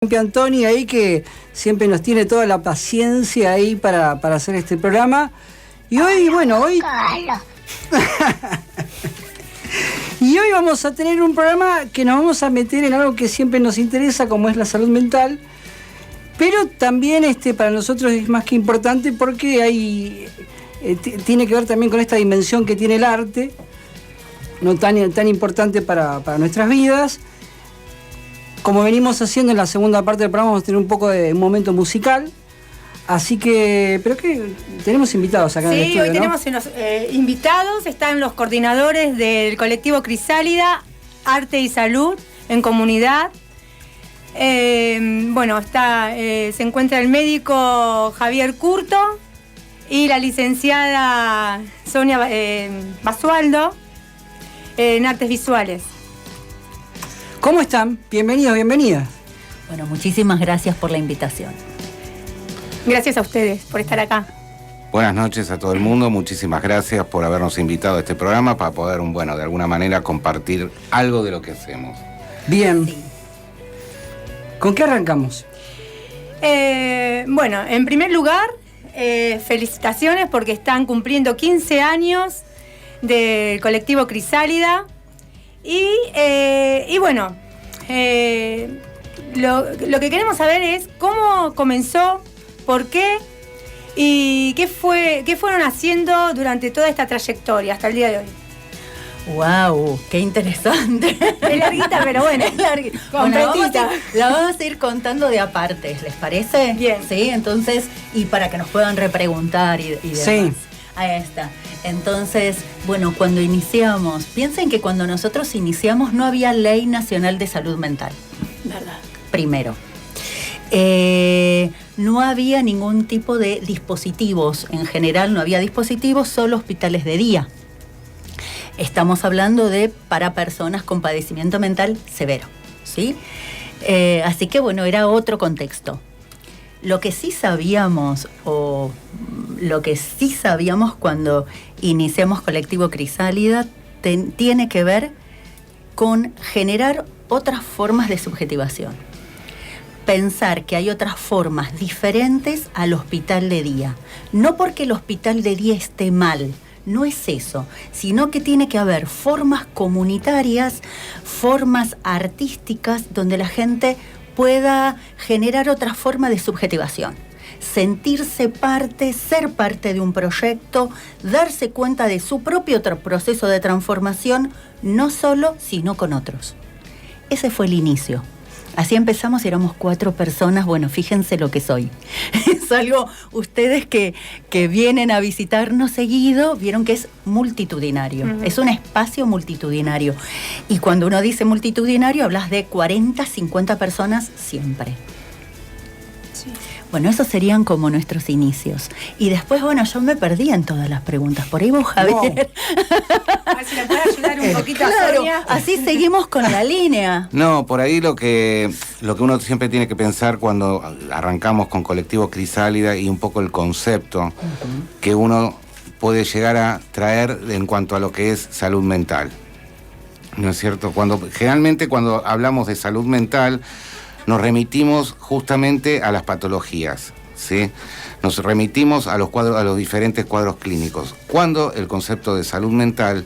Antoni ahí que siempre nos tiene toda la paciencia ahí para hacer este programa. Y hoy, y hoy vamos a tener un programa que nos vamos a meter en algo que siempre nos interesa, como es la salud mental. Pero también para nosotros es más que importante porque tiene que ver también con esta dimensión que tiene el arte, no tan importante para nuestras vidas. Como venimos haciendo en la segunda parte del programa, vamos a tener un poco de un momento musical. Así que, pero que tenemos invitados acá en el estudio, hoy tenemos unos invitados. Están los coordinadores del colectivo Crisálida, Arte y Salud en Comunidad. Se encuentra el médico Javier Curto y la licenciada Sonia Basualdo en Artes Visuales. ¿Cómo están? Bienvenidos, bienvenidas. Bueno, muchísimas gracias por la invitación. Gracias a ustedes por estar acá. Buenas noches a todo el mundo, muchísimas gracias por habernos invitado a este programa para poder, de alguna manera compartir algo de lo que hacemos. Bien. Sí. ¿Con qué arrancamos? En primer lugar, felicitaciones porque están cumpliendo 15 años del colectivo Crisálida. Lo que queremos saber es cómo comenzó, por qué y qué fueron haciendo durante toda esta trayectoria hasta el día de hoy. ¡Wow! ¡Qué interesante! Es larguita, pero bueno. Es larguita. La vamos a ir contando de apartes, ¿les parece? Bien. Sí, entonces, y para que nos puedan repreguntar y demás. Sí. Ahí está. Entonces, cuando iniciamos, piensen que cuando nosotros iniciamos no había Ley Nacional de Salud Mental. ¿Verdad? Primero. No había ningún tipo de dispositivos. En general no había dispositivos, solo hospitales de día. Estamos hablando para personas con padecimiento mental severo, ¿sí? Así que era otro contexto. Lo que sí sabíamos cuando iniciamos Colectivo Crisálida tiene que ver con generar otras formas de subjetivación. Pensar que hay otras formas diferentes al hospital de día. No porque el hospital de día esté mal, no es eso, sino que tiene que haber formas comunitarias, formas artísticas donde la gente pueda generar otra forma de subjetivación. Sentirse parte, ser parte de un proyecto, darse cuenta de su propio proceso de transformación, no solo, sino con otros. Ese fue el inicio. Así empezamos y éramos 4 personas. Fíjense lo que soy. Es algo, ustedes que vienen a visitarnos seguido, vieron que es multitudinario. Uh-huh. Es un espacio multitudinario. Y cuando uno dice multitudinario, hablas de 40, 50 personas siempre. Sí. Esos serían como nuestros inicios. Y después, yo me perdí en todas las preguntas. Por ahí vos, Javier. A ver si le puede ayudar un poquito a Sonia. Así seguimos con la línea. No, por ahí lo que uno siempre tiene que pensar cuando arrancamos con Colectivo Crisálida y un poco el concepto uh-huh. que uno puede llegar a traer en cuanto a lo que es salud mental. ¿No es cierto? Generalmente cuando hablamos de salud mental nos remitimos justamente a las patologías, ¿sí? Nos remitimos a los diferentes cuadros clínicos. Cuando el concepto de salud mental,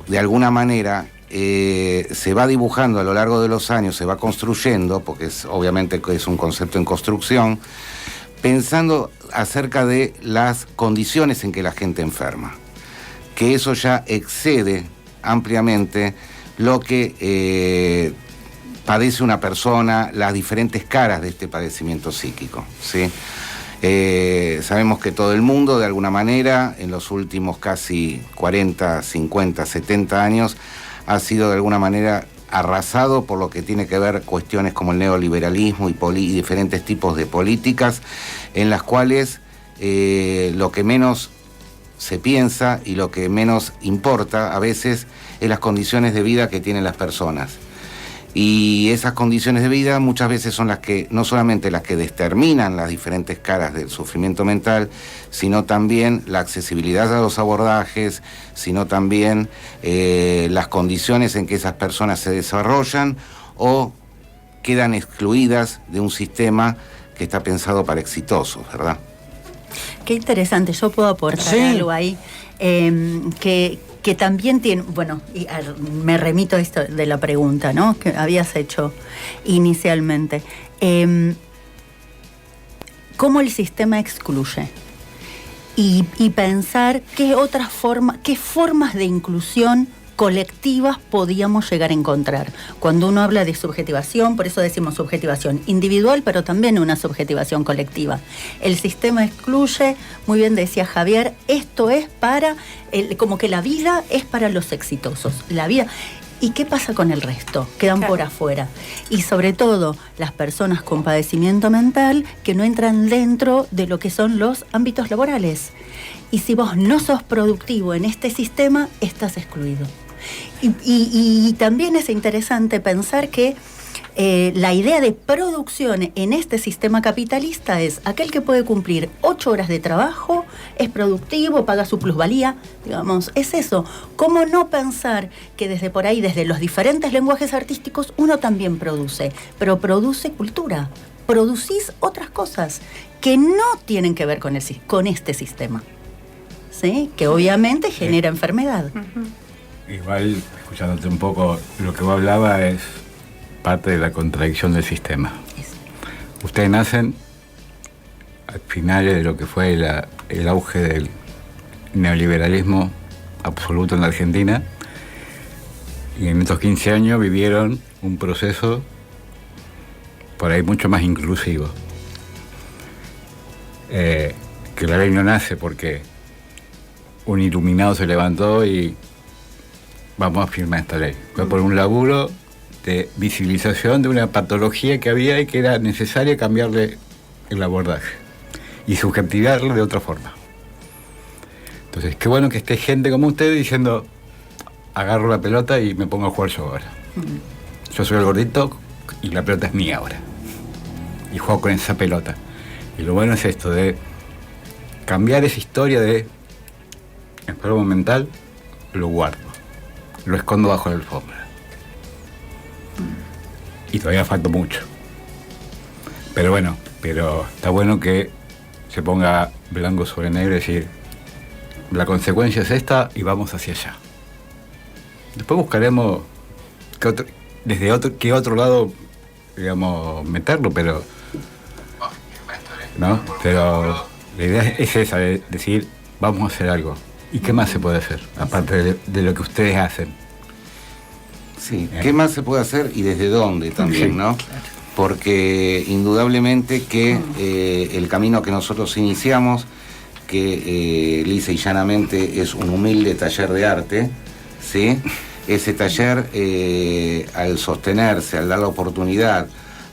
de alguna manera, se va dibujando a lo largo de los años, se va construyendo, porque obviamente es un concepto en construcción, pensando acerca de las condiciones en que la gente enferma, que eso ya excede ampliamente lo que padece una persona, las diferentes caras de este padecimiento psíquico, ¿sí? Sabemos que todo el mundo, de alguna manera, en los últimos casi 40, 50, 70 años, ha sido de alguna manera arrasado por lo que tiene que ver cuestiones como el neoliberalismo y diferentes tipos de políticas, en las cuales lo que menos se piensa y lo que menos importa a veces es las condiciones de vida que tienen las personas. Y esas condiciones de vida muchas veces son las que, no solamente las que determinan las diferentes caras del sufrimiento mental, sino también la accesibilidad a los abordajes, sino también las condiciones en que esas personas se desarrollan o quedan excluidas de un sistema que está pensado para exitosos, ¿verdad? Qué interesante, yo puedo aportar algo ahí, que también tiene, bueno, me remito a esto de la pregunta, ¿no?, que habías hecho inicialmente. ¿Cómo el sistema excluye? Y pensar qué formas de inclusión colectivas podíamos llegar a encontrar. Cuando uno habla de subjetivación, por eso decimos subjetivación individual, pero también una subjetivación colectiva. El sistema excluye, muy bien decía Javier, esto es para, como que la vida es para los exitosos. La vida... ¿Y qué pasa con el resto? Quedan por afuera. Y sobre todo, las personas con padecimiento mental que no entran dentro de lo que son los ámbitos laborales. Y si vos no sos productivo en este sistema, estás excluido. Y también es interesante pensar que la idea de producción en este sistema capitalista es aquel que puede cumplir 8 horas de trabajo, es productivo, paga su plusvalía, digamos, es eso. ¿Cómo no pensar que desde por ahí, desde los diferentes lenguajes artísticos, uno también produce, pero produce cultura, producís otras cosas que no tienen que ver con este sistema, ¿sí? Que obviamente genera enfermedad. Igual, escuchándote un poco, lo que vos hablabas es parte de la contradicción del sistema. Ustedes nacen al final de lo que fue el auge del neoliberalismo absoluto en la Argentina, y en estos 15 años vivieron un proceso por ahí mucho más inclusivo. Que la ley no nace porque un iluminado se levantó y vamos a firmar esta ley. Fue por un laburo de visibilización de una patología que había y que era necesaria cambiarle el abordaje y subjetivarlo de otra forma. Entonces, qué bueno que esté gente como usted diciendo, agarro la pelota y me pongo a jugar yo ahora. Yo soy el gordito y la pelota es mía ahora. Y juego con esa pelota. Y lo bueno es esto, de cambiar esa historia de enfermo mental, lo guardo, lo escondo bajo la alfombra. Y todavía falta mucho. Pero bueno, está bueno que se ponga blanco sobre negro y decir, la consecuencia es esta y vamos hacia allá. Después buscaremos qué otro lado, digamos, meterlo, pero... ¿no? Pero la idea es esa, de decir, vamos a hacer algo. ¿Y qué más se puede hacer, aparte de lo que ustedes hacen? Sí, ¿qué más se puede hacer y desde dónde también, ¿no? Claro. Porque indudablemente que el camino que nosotros iniciamos, que lisa y llanamente es un humilde taller de arte, ¿sí? Ese taller, al sostenerse, al dar la oportunidad,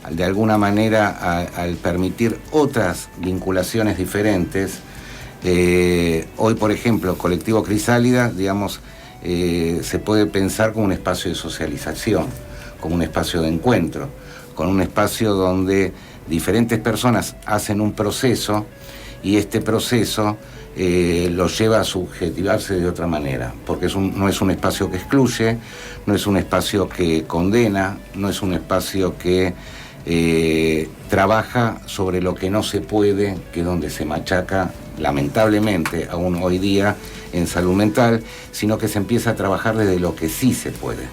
de alguna manera al permitir otras vinculaciones diferentes, hoy, por ejemplo, Colectivo Crisálida, digamos, se puede pensar como un espacio de socialización, como un espacio de encuentro, con un espacio donde diferentes personas hacen un proceso y este proceso los lleva a subjetivarse de otra manera, porque no es un espacio que excluye, no es un espacio que condena, no es un espacio que trabaja sobre lo que no se puede, que es donde se machaca, lamentablemente, aún hoy día, en salud mental, sino que se empieza a trabajar desde lo que sí se puede,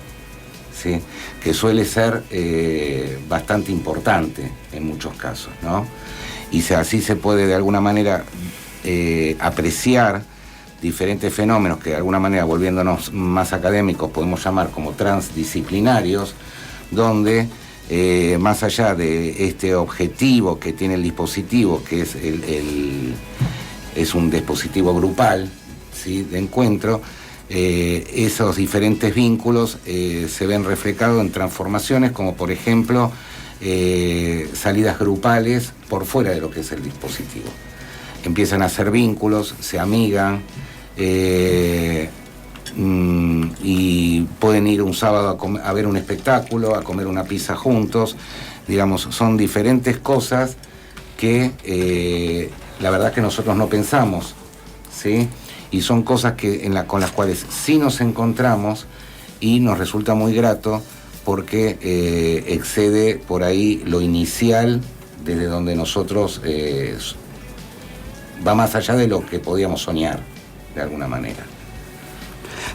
¿sí? Que suele ser bastante importante en muchos casos, ¿no? Y así se puede de alguna manera apreciar diferentes fenómenos que de alguna manera, volviéndonos más académicos, podemos llamar como transdisciplinarios, donde más allá de este objetivo que tiene el dispositivo, que es es un dispositivo grupal, ¿sí?, de encuentro, esos diferentes vínculos se ven reflejados en transformaciones como, por ejemplo, salidas grupales por fuera de lo que es el dispositivo. Empiezan a hacer vínculos, se amigan, y pueden ir un sábado a ver un espectáculo, a comer una pizza juntos. Digamos, son diferentes cosas que la verdad que nosotros no pensamos, ¿sí? Y son cosas con las cuales sí nos encontramos y nos resulta muy grato porque excede por ahí lo inicial desde donde nosotros va más allá de lo que podíamos soñar, de alguna manera.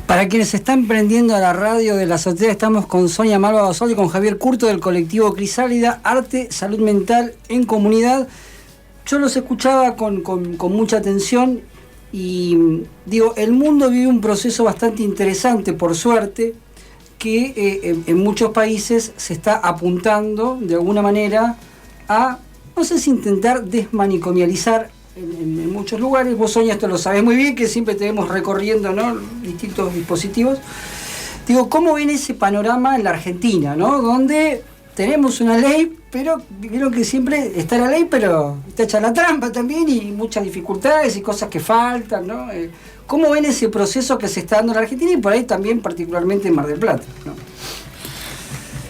Para quienes están prendiendo a la radio de la azotea, estamos con Sonia Malva Basoldi y con Javier Curto del colectivo Crisálida, Arte, Salud Mental en Comunidad. Yo los escuchaba con mucha atención y digo, el mundo vive un proceso bastante interesante, por suerte, que en muchos países se está apuntando de alguna manera a, no sé si intentar desmanicomializar en muchos lugares. Vos, Sonia, esto lo sabés muy bien, que siempre te vemos recorriendo, ¿no?, distintos dispositivos. Digo, ¿cómo viene ese panorama en la Argentina, ¿no?, donde tenemos una ley, pero vieron que siempre está la ley, pero está hecha la trampa también, y muchas dificultades y cosas que faltan, ¿no? ¿Cómo ven ese proceso que se está dando en la Argentina y por ahí también particularmente en Mar del Plata, ¿no?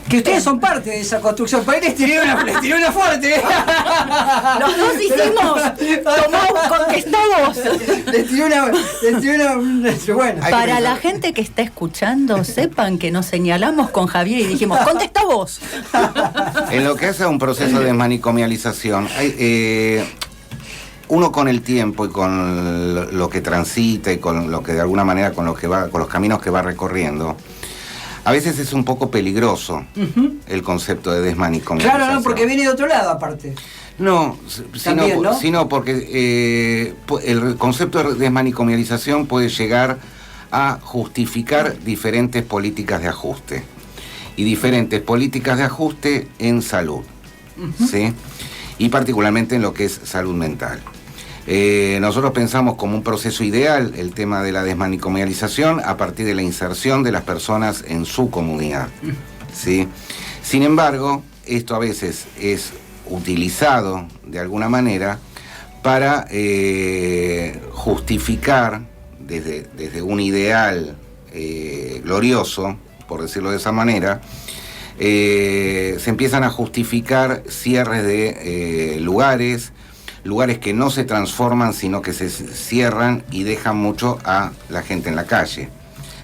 Que ustedes son parte de esa construcción. Por ahí les tiré una fuerte. Los dos hicimos. Tomó, contestamos. Les tiré una bueno. Para la gente que está escuchando, sepan que nos señalamos con Javier y dijimos, contesta vos. En lo que hace a un proceso de desmanicomialización, uno con el tiempo y con lo que transita y con lo que de alguna manera con los caminos que va recorriendo, a veces es un poco peligroso el concepto de desmanicomialización. Claro, no, porque viene de otro lado aparte. No, También, ¿no? sino porque el concepto de desmanicomialización puede llegar a justificar diferentes políticas de ajuste. Y diferentes políticas de ajuste en salud, ¿sí? Y particularmente en lo que es salud mental. Nosotros pensamos como un proceso ideal el tema de la desmanicomialización a partir de la inserción de las personas en su comunidad, ¿sí? Sin embargo, esto a veces es utilizado de alguna manera para justificar desde un ideal glorioso, por decirlo de esa manera, se empiezan a justificar cierres de lugares que no se transforman, sino que se cierran y dejan mucho a la gente en la calle,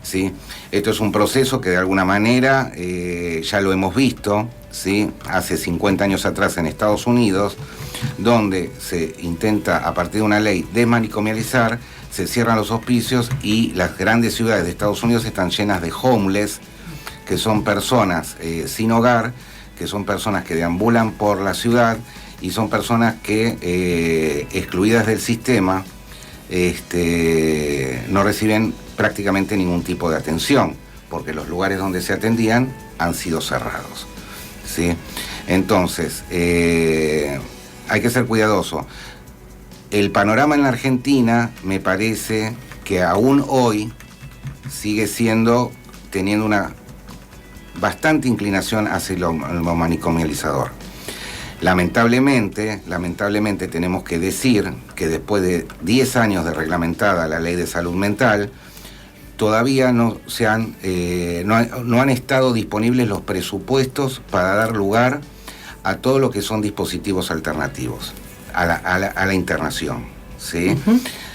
¿sí? Esto es un proceso que de alguna manera ya lo hemos visto, ¿sí? Hace 50 años atrás en Estados Unidos, donde se intenta, a partir de una ley, desmanicomializar, se cierran los hospicios y las grandes ciudades de Estados Unidos están llenas de homeless, que son personas sin hogar, que son personas que deambulan por la ciudad y son personas que, excluidas del sistema, no reciben prácticamente ningún tipo de atención, porque los lugares donde se atendían han sido cerrados, ¿sí? Entonces, hay que ser cuidadoso. El panorama en la Argentina me parece que aún hoy sigue teniendo una bastante inclinación hacia lo manicomializador. Lamentablemente tenemos que decir que después de 10 años de reglamentada la ley de salud mental, todavía no han estado disponibles los presupuestos para dar lugar a todo lo que son dispositivos alternativos a la internación, ¿sí?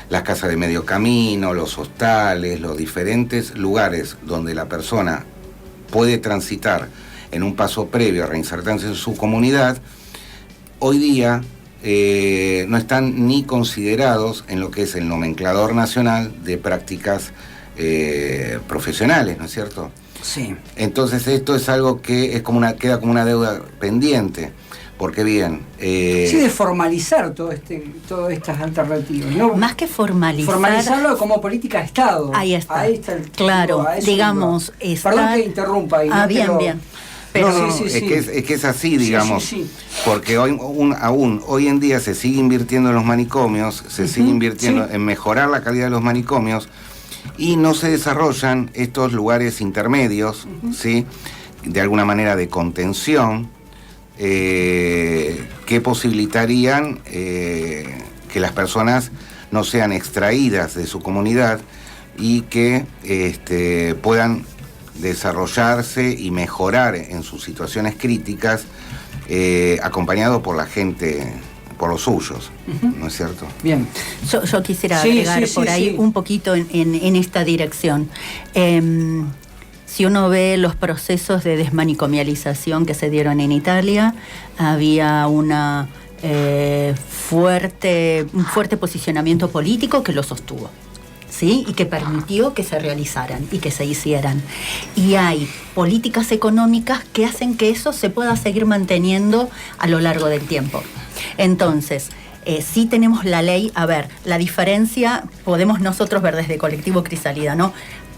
Las casas de medio camino, los hostales, los diferentes lugares donde la persona puede transitar en un paso previo a reinsertarse en su comunidad, hoy día no están ni considerados en lo que es el nomenclador nacional de prácticas profesionales, ¿no es cierto? Sí. Entonces esto es algo que queda como una deuda pendiente, porque bien... sí, de formalizar todas estas alternativas, ¿no? Más que formalizar... Formalizarlo como política de Estado. Ahí está. Ahí está claro, digamos... Perdón que interrumpa ahí. Bien. Pero sí. Es que es así, digamos, sí. Porque aún hoy en día se sigue invirtiendo en los manicomios, se sigue invirtiendo en mejorar la calidad de los manicomios y no se desarrollan estos lugares intermedios, ¿sí? De alguna manera de contención, que posibilitarían que las personas no sean extraídas de su comunidad y que puedan desarrollarse y mejorar en sus situaciones críticas, acompañado por la gente, por los suyos, ¿no es cierto? Bien. Yo quisiera agregar por ahí un poquito en esta dirección. Si uno ve los procesos de desmanicomialización que se dieron en Italia, había un fuerte posicionamiento político que lo sostuvo, ¿sí? Y que permitió que se realizaran y que se hicieran. Y hay políticas económicas que hacen que eso se pueda seguir manteniendo a lo largo del tiempo. Entonces, sí tenemos la ley. A ver, la diferencia podemos nosotros ver desde Colectivo Crisálida, ¿no?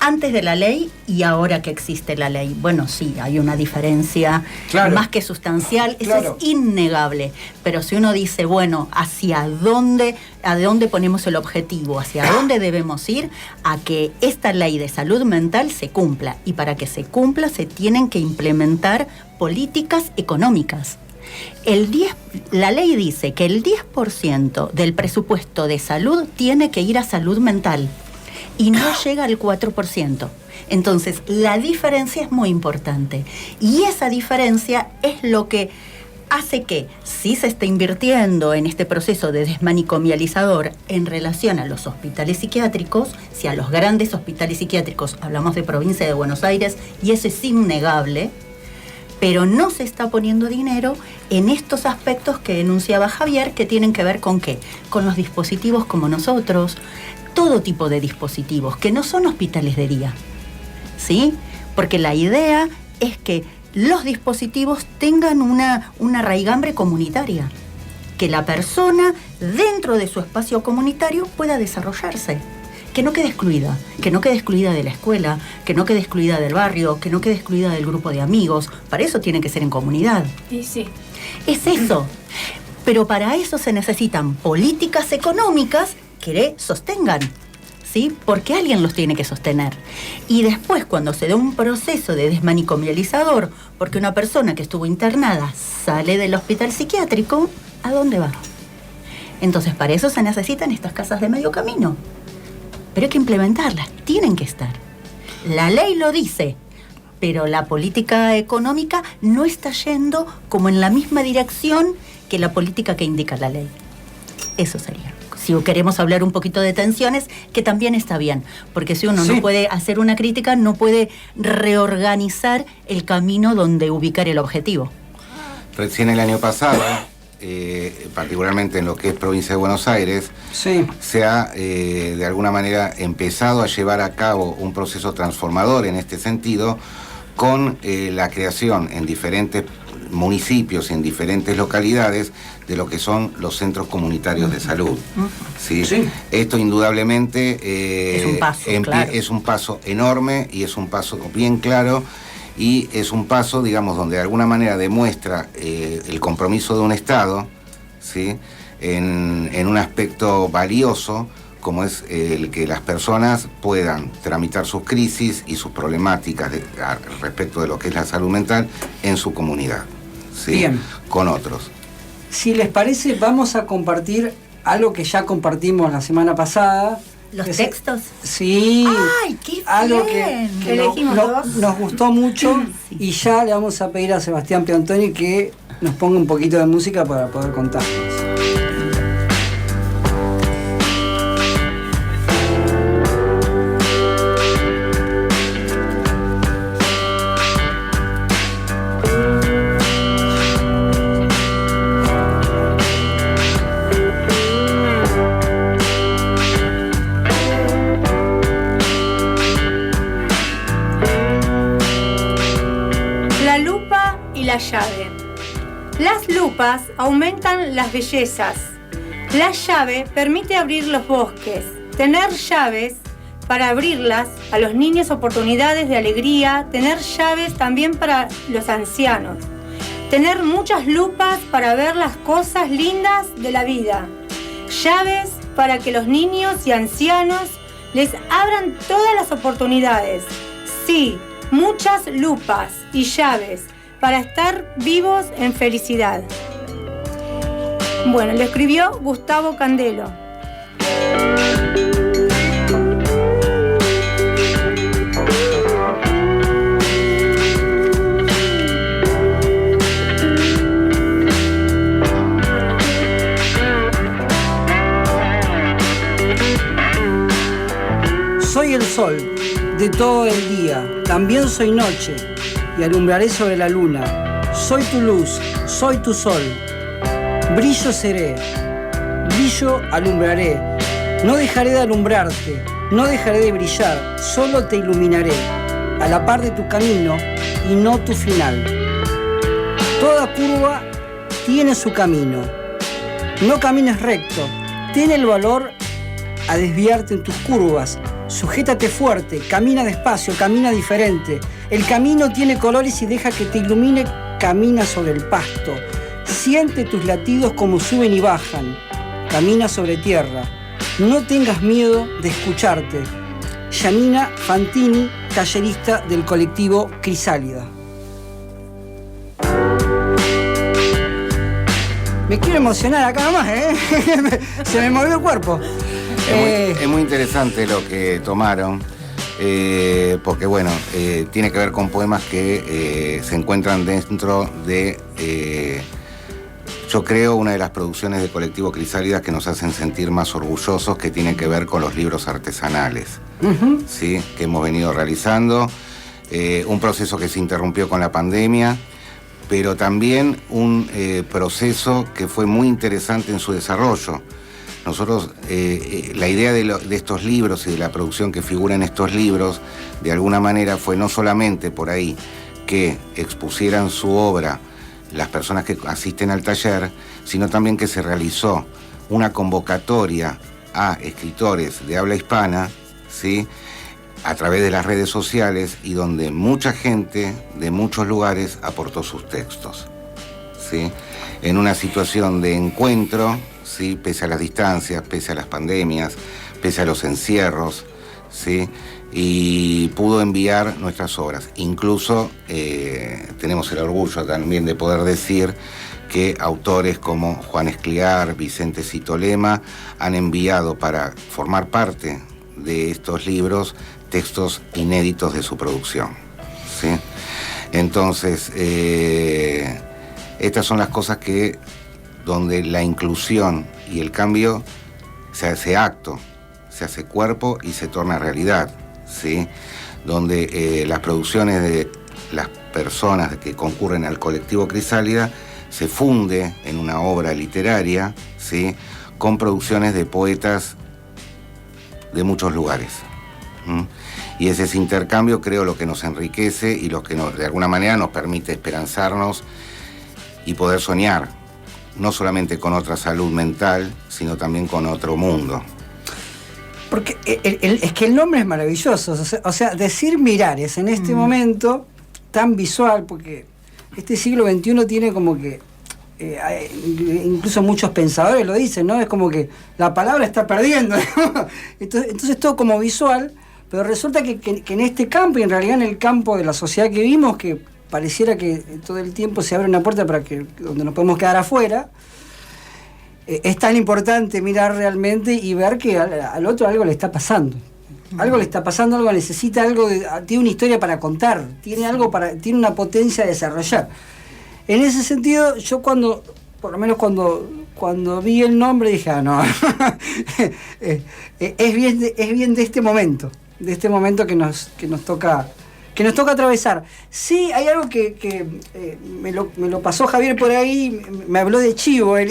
Antes de la ley y ahora que existe la ley. Bueno, sí, hay una diferencia más que sustancial, eso es innegable. Pero si uno dice, bueno, ¿a dónde ponemos el objetivo? ¿Hacia dónde debemos ir? A que esta ley de salud mental se cumpla. Y para que se cumpla se tienen que implementar políticas económicas. La ley dice que el 10% del presupuesto de salud tiene que ir a salud mental. Y no llega al 4%. Entonces, la diferencia es muy importante. Y esa diferencia es lo que hace que, si se está invirtiendo en este proceso de desmanicomializador en relación a los hospitales psiquiátricos, si a los grandes hospitales psiquiátricos, hablamos de provincia de Buenos Aires, y eso es innegable, pero no se está poniendo dinero en estos aspectos que enunciaba Javier, que tienen que ver con ¿qué? Con los dispositivos como nosotros, todo tipo de dispositivos, que no son hospitales de día, ¿sí? Porque la idea es que los dispositivos tengan una raigambre comunitaria, que la persona dentro de su espacio comunitario pueda desarrollarse, que no quede excluida de la escuela, que no quede excluida del barrio, que no quede excluida del grupo de amigos. Para eso tiene que ser en comunidad. Y sí. Es eso. Pero para eso se necesitan políticas económicas que le sostengan, ¿sí? Porque alguien los tiene que sostener. Y después, cuando se da un proceso de desmanicomializador, porque una persona que estuvo internada sale del hospital psiquiátrico, ¿a dónde va? Entonces, para eso se necesitan estas casas de medio camino. Pero hay que implementarlas, tienen que estar. La ley lo dice, pero la política económica no está yendo como en la misma dirección que la política que indica la ley. Eso sería. Si queremos hablar un poquito de tensiones, que también está bien, porque si uno no puede hacer una crítica, no puede reorganizar el camino donde ubicar el objetivo. Recién el año pasado, particularmente en lo que es provincia de Buenos Aires, se ha de alguna manera empezado a llevar a cabo un proceso transformador en este sentido, con la creación en diferentes municipios, en diferentes localidades, de lo que son los centros comunitarios de salud. ¿Sí? Esto indudablemente es un paso, claro. Es un paso enorme y es un paso bien claro, y es un paso, digamos, donde de alguna manera demuestra el compromiso de un Estado, ¿sí? en un aspecto valioso, como es el que las personas puedan tramitar sus crisis y sus problemáticas respecto de lo que es la salud mental en su comunidad, ¿sí? Bien. Con otros. Si les parece, vamos a compartir algo que ya compartimos la semana pasada. ¿Los textos? Sí. ¡Ay, qué bien! Algo que nos gustó mucho. Sí. Y ya le vamos a pedir a Sebastián Piantoni que nos ponga un poquito de música para poder contarnos. La llave. Las lupas aumentan las bellezas. La llave permite abrir los bosques. Tener llaves para abrirlas a los niños, oportunidades de alegría. Tener llaves también para los ancianos. Tener muchas lupas para ver las cosas lindas de la vida. Llaves para que los niños y ancianos les abran todas las oportunidades. Sí, muchas lupas y llaves para estar vivos en felicidad. Bueno, lo escribió Gustavo Candelo. Soy el sol, de todo el día. También soy noche y alumbraré sobre la luna. Soy tu luz, soy tu sol. Brillo seré, brillo alumbraré. No dejaré de alumbrarte, no dejaré de brillar. Solo te iluminaré, a la par de tu camino y no tu final. Toda curva tiene su camino. No camines recto. Ten el valor a desviarte en tus curvas. Sujétate fuerte, camina despacio, camina diferente. El camino tiene colores y deja que te ilumine. Camina sobre el pasto. Siente tus latidos como suben y bajan. Camina sobre tierra. No tengas miedo de escucharte. Janina Fantini, tallerista del colectivo Crisálida. Me quiero emocionar acá nomás, ¿eh? Se me movió el cuerpo. Es muy interesante lo que tomaron, porque bueno, tiene que ver con poemas que se encuentran dentro de, yo creo, una de las producciones de Colectivo Crisálida que nos hacen sentir más orgullosos, que tiene que ver con los libros artesanales, ¿sí? Que hemos venido realizando, un proceso que se interrumpió con la pandemia, pero también un proceso que fue muy interesante en su desarrollo. Nosotros, la idea de estos libros y de la producción que figura en estos libros, de alguna manera fue no solamente por ahí que expusieran su obra las personas que asisten al taller, sino también que se realizó una convocatoria a escritores de habla hispana, ¿sí?, a través de las redes sociales, y donde mucha gente de muchos lugares aportó sus textos, ¿sí?, en una situación de encuentro, ¿sí?, pese a las distancias, pese a las pandemias, pese a los encierros, ¿sí?, y pudo enviar nuestras obras. Incluso tenemos el orgullo también de poder decir que autores como Juan Escliar, Vicente Citolema han enviado para formar parte de estos libros textos inéditos de su producción, ¿sí? Entonces, estas son las cosas que, donde la inclusión y el cambio se hace acto, se hace cuerpo y se torna realidad, ¿sí? Donde las producciones de las personas que concurren al colectivo Crisálida se funde en una obra literaria, ¿sí?, con producciones de poetas de muchos lugares. Y es ese intercambio, creo, lo que nos enriquece y lo que de alguna manera nos permite esperanzarnos y poder soñar, no solamente con otra salud mental, sino también con otro mundo. Porque es que el nombre es maravilloso, o sea, decir Mirares en este momento tan visual, porque este siglo XXI tiene como que, incluso muchos pensadores lo dicen, ¿no? Es como que la palabra está perdiendo, ¿no? Entonces todo como visual, pero resulta que en este campo, y en realidad en el campo de la sociedad que vivimos, que pareciera que todo el tiempo se abre una puerta para que donde nos podemos quedar afuera, es tan importante mirar realmente y ver que al otro algo le está pasando. Algo le está pasando, algo necesita, tiene una historia para contar, tiene una potencia a desarrollar. En ese sentido, yo por lo menos cuando vi el nombre dije, no, es bien de este momento que nos toca atravesar. Sí, hay algo que me lo pasó Javier por ahí, me habló de chivo, él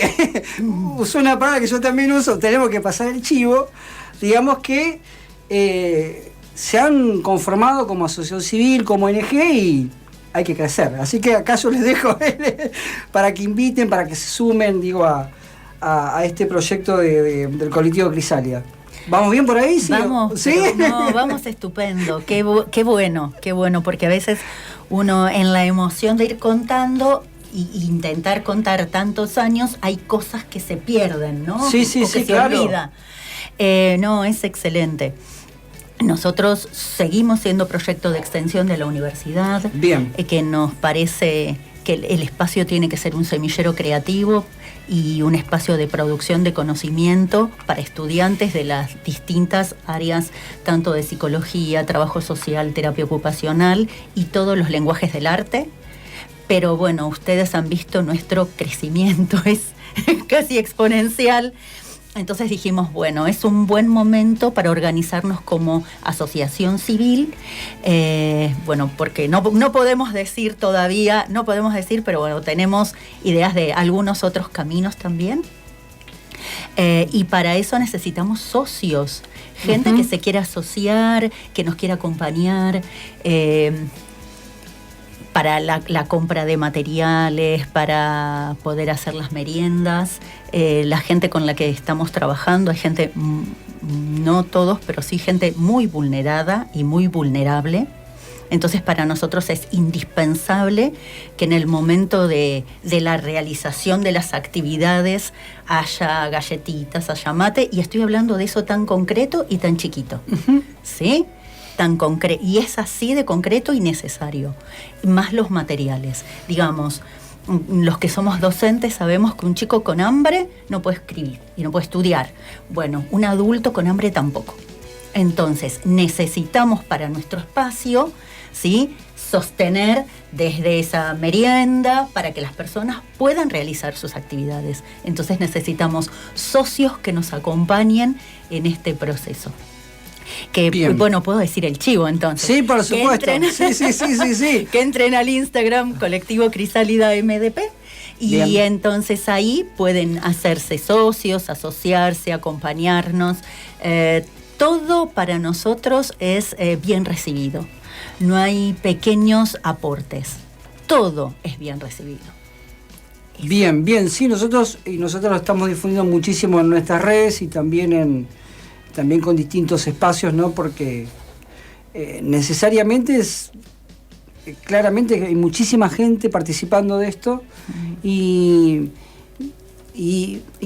usó una palabra que yo también uso, tenemos que pasar el chivo, digamos que se han conformado como asociación civil, como ONG, y hay que crecer. Así que acá yo les dejo para que inviten, para que se sumen, digo, a este proyecto del colectivo Crisálida. ¿Vamos bien por ahí? ¿Sí? Vamos, ¿sí? No, vamos estupendo. Qué bueno, porque a veces uno en la emoción de ir contando e intentar contar tantos años, hay cosas que se pierden, ¿no? Sí, que se claro. olvida. No, es excelente. Nosotros seguimos siendo proyecto de extensión de la universidad. Bien. Que nos parece que el espacio tiene que ser un semillero creativo y un espacio de producción de conocimiento para estudiantes de las distintas áreas, tanto de psicología, trabajo social, terapia ocupacional y todos los lenguajes del arte. Pero bueno, ustedes han visto nuestro crecimiento, es casi exponencial. Entonces dijimos, bueno, es un buen momento para organizarnos como asociación civil, bueno, porque no podemos decir todavía, pero bueno, tenemos ideas de algunos otros caminos también. Y para eso necesitamos socios, gente que se quiera asociar, que nos quiera acompañar, para la compra de materiales, para poder hacer las meriendas. La gente con la que estamos trabajando, hay gente, no todos, pero sí gente muy vulnerada y muy vulnerable. Entonces para nosotros es indispensable que en el momento de la realización de las actividades haya galletitas, haya mate, y estoy hablando de eso tan concreto y tan chiquito, ¿sí? Tan concreto, y es así de concreto y necesario, más los materiales. Digamos, los que somos docentes sabemos que un chico con hambre no puede escribir y no puede estudiar. Bueno, un adulto con hambre tampoco. Entonces necesitamos para nuestro espacio, ¿sí?, sostener desde esa merienda para que las personas puedan realizar sus actividades. Entonces necesitamos socios que nos acompañen en este proceso. Que, bien, bueno, puedo decir el chivo entonces. Sí, por supuesto. Sí. Que entren al Instagram Colectivo Crisálida MDP y bien, entonces ahí pueden hacerse socios, asociarse, acompañarnos. Todo para nosotros es bien recibido. No hay pequeños aportes. Todo es bien recibido. Bien, sí, nosotros lo estamos difundiendo muchísimo en nuestras redes y también con distintos espacios, ¿no? Porque necesariamente claramente hay muchísima gente participando de esto y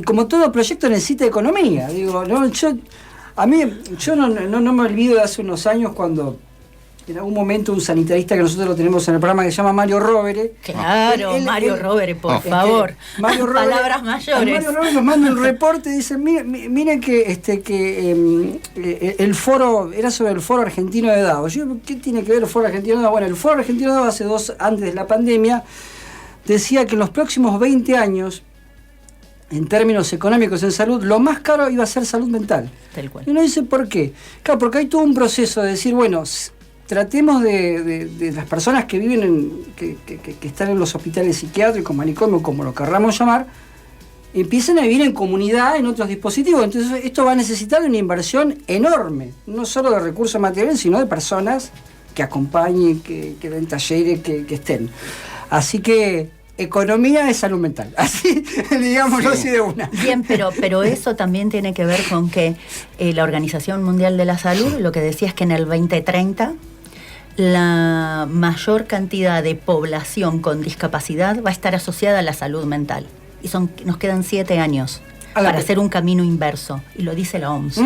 como todo proyecto necesita economía. Digo, ¿no? Yo no me olvido de hace unos años cuando en algún momento un sanitarista que nosotros lo tenemos en el programa que se llama Mario Rovere. Claro, Mario Rovere, por favor. Mario Rovere, palabras mayores. Mario Rovere nos manda un reporte y dice, miren que el foro, era sobre el foro argentino de Davos. Yo, ¿qué tiene que ver el foro argentino de Davos? Bueno, el foro argentino de Davos antes de la pandemia, decía que en los próximos 20 años, en términos económicos en salud, lo más caro iba a ser salud mental. Tal cual. Y uno dice, ¿por qué? Claro, porque hay todo un proceso de decir, bueno, tratemos de las personas que viven que están en los hospitales psiquiátricos, manicomios, como lo querramos llamar, empiezan a vivir en comunidad, en otros dispositivos. Entonces esto va a necesitar una inversión enorme, no solo de recursos materiales, sino de personas que acompañen, que den talleres, que estén. Así que economía es salud mental, así, digámoslo así de una. Bien, pero eso también tiene que ver con que la Organización Mundial de la Salud, lo que decía es que en el 2030 la mayor cantidad de población con discapacidad va a estar asociada a la salud mental. Y nos quedan 7 años para hacer un camino inverso, y lo dice la OMS.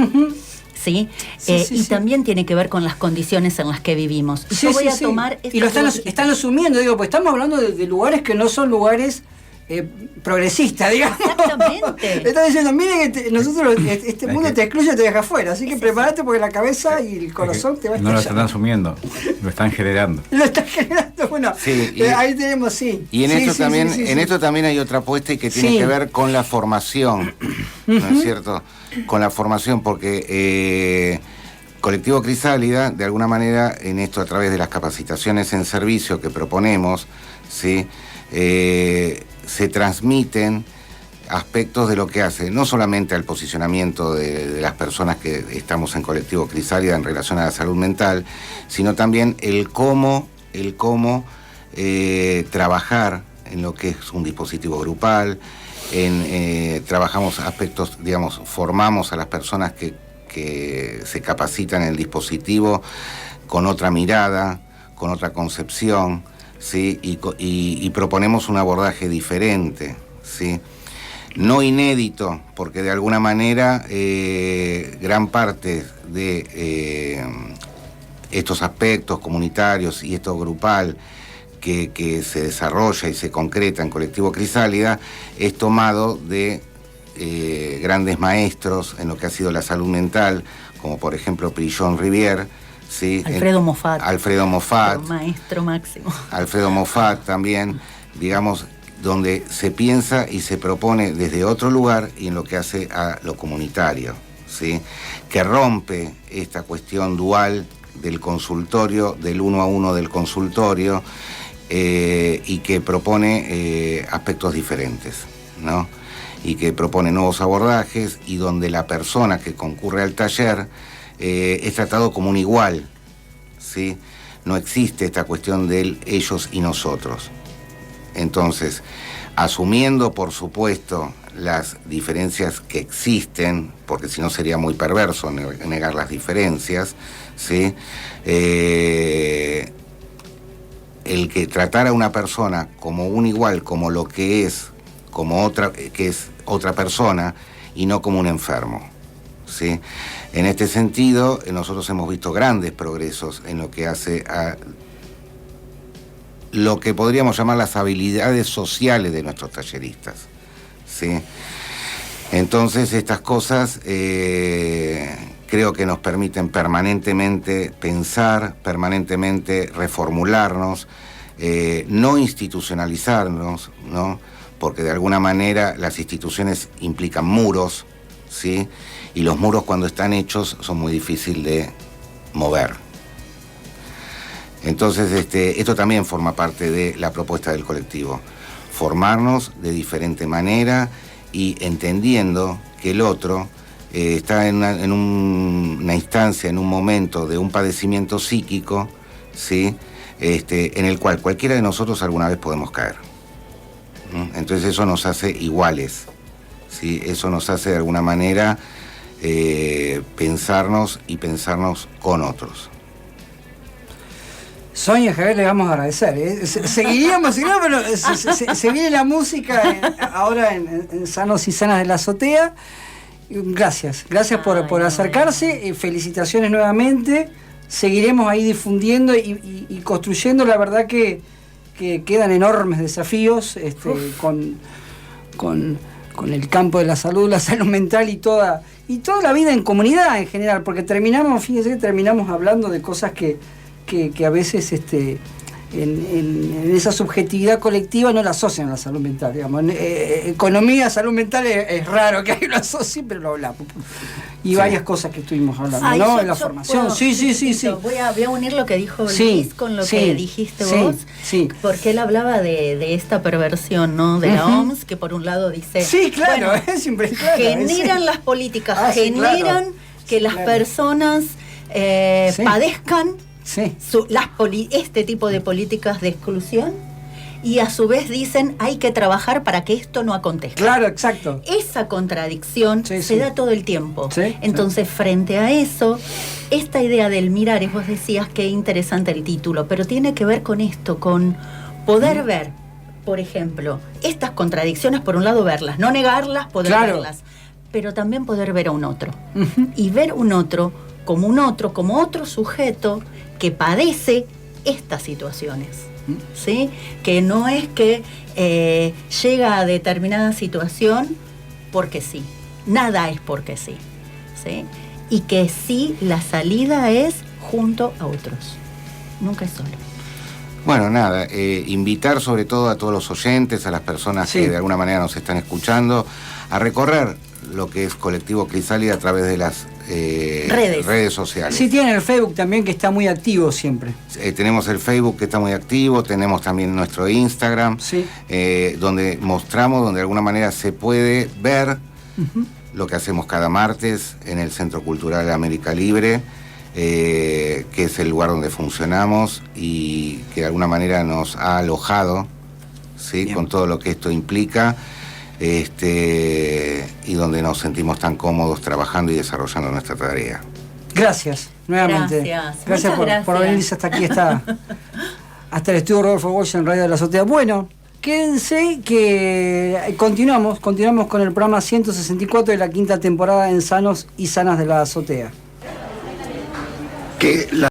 ¿Sí? Y también tiene que ver con las condiciones en las que vivimos. Y yo voy a tomar y lo están asumiendo, digo, pues estamos hablando de lugares que no son lugares progresistas, digamos. Exactamente. Están diciendo, miren que nosotros este mundo te excluye y te deja afuera, así que prepárate porque la cabeza y el corazón te va a estallar. No lo están asumiendo, lo están generando. Lo están generando, bueno, ahí tenemos, Y en esto también hay otra apuesta y que tiene que ver con la formación, ¿no es cierto? Con la formación, porque Colectivo Crisálida, de alguna manera, en esto a través de las capacitaciones en servicio que proponemos, ¿sí?, se transmiten aspectos de lo que hace, no solamente al posicionamiento de las personas que estamos en Colectivo Crisálida en relación a la salud mental, sino también el cómo trabajar en lo que es un dispositivo grupal, trabajamos aspectos, digamos, formamos a las personas que se capacitan en el dispositivo con otra mirada, con otra concepción, ¿sí? Y proponemos un abordaje diferente, ¿sí? No inédito, porque de alguna manera gran parte de estos aspectos comunitarios y esto grupal que se desarrolla y se concreta en Colectivo Crisálida es tomado de grandes maestros en lo que ha sido la salud mental, como por ejemplo Prillon Rivière, ¿sí? Alfredo Moffat, Alfredo Moffat, maestro máximo. Alfredo Moffat también, digamos, donde se piensa y se propone desde otro lugar y en lo que hace a lo comunitario, ¿sí? Que rompe esta cuestión dual del consultorio, del 1 a 1 del consultorio, y que propone aspectos diferentes, ¿no? Y que propone nuevos abordajes y donde la persona que concurre al taller es tratado como un igual, ¿sí? No existe esta cuestión del ellos y nosotros. Entonces, asumiendo, por supuesto, las diferencias que existen, porque si no sería muy perverso negar las diferencias, ¿sí? El que tratar a una persona como un igual, como lo que es, como otra, que es otra persona, y no como un enfermo, ¿sí? En este sentido, nosotros hemos visto grandes progresos en lo que hace a lo que podríamos llamar las habilidades sociales de nuestros talleristas, ¿sí? Entonces, estas cosas creo que nos permiten permanentemente pensar, permanentemente reformularnos, no institucionalizarnos, ¿no? Porque de alguna manera las instituciones implican muros, ¿sí? Y los muros, cuando están hechos, son muy difíciles de mover. Entonces, esto también forma parte de la propuesta del colectivo. Formarnos de diferente manera y entendiendo que el otro está en una instancia, en un momento de un padecimiento psíquico, ¿sí? En el cual cualquiera de nosotros alguna vez podemos caer. Entonces eso nos hace iguales, ¿sí? Eso nos hace de alguna manera pensarnos y pensarnos con otros. Sonia, Javier, le vamos a agradecer. Seguiríamos, pero se viene la música ahora en Sanos y Sanas de la Azotea. Gracias por acercarse. Felicitaciones nuevamente. Seguiremos ahí difundiendo y construyendo. La verdad que quedan enormes desafíos con el campo de la salud mental y toda la vida en comunidad en general, porque terminamos hablando de cosas que a veces en esa subjetividad colectiva no la asocian a la salud mental, digamos. Economía, salud mental es raro que alguien lo asocie, pero lo hablamos. Y varias cosas que estuvimos hablando, ¿no? En la formación. Sí. Voy a unir lo que dijo Luis con lo que dijiste vos, porque él hablaba de esta perversión, ¿no? De la OMS, que por un lado dice... Sí, claro, es siempre claro. Generan las políticas, generan que las personas padezcan este tipo de políticas de exclusión, y a su vez dicen hay que trabajar para que esto no acontezca. Claro, exacto. Esa contradicción se da todo el tiempo. Entonces, frente a eso, esta idea del mirar, vos decías qué interesante el título, pero tiene que ver con esto, con poder ver, por ejemplo, estas contradicciones, por un lado verlas, no negarlas, poder verlas, pero también poder ver a un otro. Y ver un otro, como otro sujeto que padece estas situaciones, ¿sí? Que no es que llega a determinada situación porque sí, nada es porque sí, ¿sí? Y que sí, la salida es junto a otros, nunca es solo. Bueno, nada, invitar sobre todo a todos los oyentes, a las personas que de alguna manera nos están escuchando, a recorrer lo que es Colectivo Crisálida a través de las redes sociales. Sí, tienen el Facebook también, que está muy activo siempre. Tenemos el Facebook, que está muy activo, tenemos también nuestro Instagram, donde mostramos, donde de alguna manera se puede ver lo que hacemos cada martes en el Centro Cultural América Libre, que es el lugar donde funcionamos y que de alguna manera nos ha alojado, ¿sí? Con todo lo que esto implica. Y donde nos sentimos tan cómodos trabajando y desarrollando nuestra tarea. Gracias, nuevamente. Gracias por venirse hasta aquí, hasta el estudio Rodolfo Walsh en Radio de la Azotea. Bueno, quédense que continuamos con el programa 164 de la 5ª temporada en Sanos y Sanas de la Azotea.